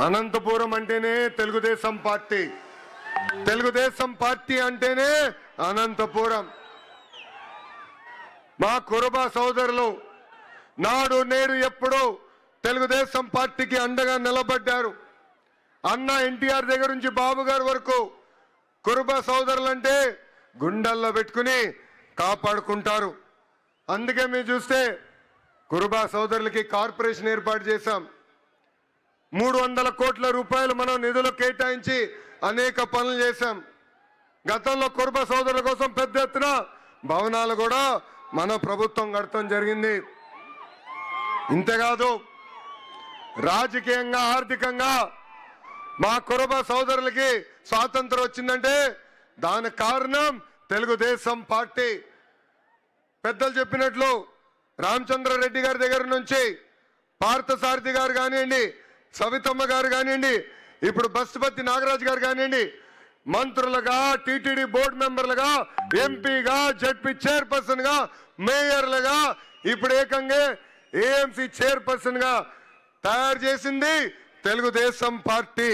అనంతపురం అంటేనే Telugu Desam party, Telugu Desam party అంటేనే అనంతపురం. మా కురుబ సోదరులు నాడు నేడు ఎప్పుడూ తెలుగుదేశం పార్టీకి అండగా నిలబడ్డారు. అన్న ఎన్టీఆర్ దగ్గర నుంచి బాబు గారి వరకు కురుబ సోదరులంటే గుండెల్లో పెట్టుకుని కాపాడుకుంటారు. అందుకే మీరు చూస్తే కురుబ సోదరులకి కార్పొరేషన్ ఏర్పాటు చేశాం. 300 కోట్ల రూపాయలు మనం నిధులు కేటాయించి అనేక పనులు చేశాం. గతంలో కురుబ సోదరుల కోసం పెద్ద ఎత్తున భవనాలు కూడా మన ప్రభుత్వం కడతాం జరిగింది. ఇంతేకాదు రాజకీయంగా ఆర్థికంగా మా కురుబ సోదరులకి స్వాతంత్రం వచ్చిందంటే దానికి కారణం తెలుగుదేశం పార్టీ. పెద్దలు చెప్పినట్లు రామచంద్రారెడ్డి గారి దగ్గర నుంచి పార్థసారథి గారు కానివ్వండి, సవితమ్మ గారు కానివ్వండి, ఇప్పుడు బస్సుపతి నాగరాజు గారు కానివ్వండి, మంత్రులుగా, టీటీడీ బోర్డు మెంబర్లుగా, ఎంపీగా, జడ్పీ చైర్పర్సన్ గా, మేయర్లుగా, ఇప్పుడు ఏకంగా ఏఎంసీ చైర్పర్సన్ గా తయారు చేసింది తెలుగుదేశం పార్టీ.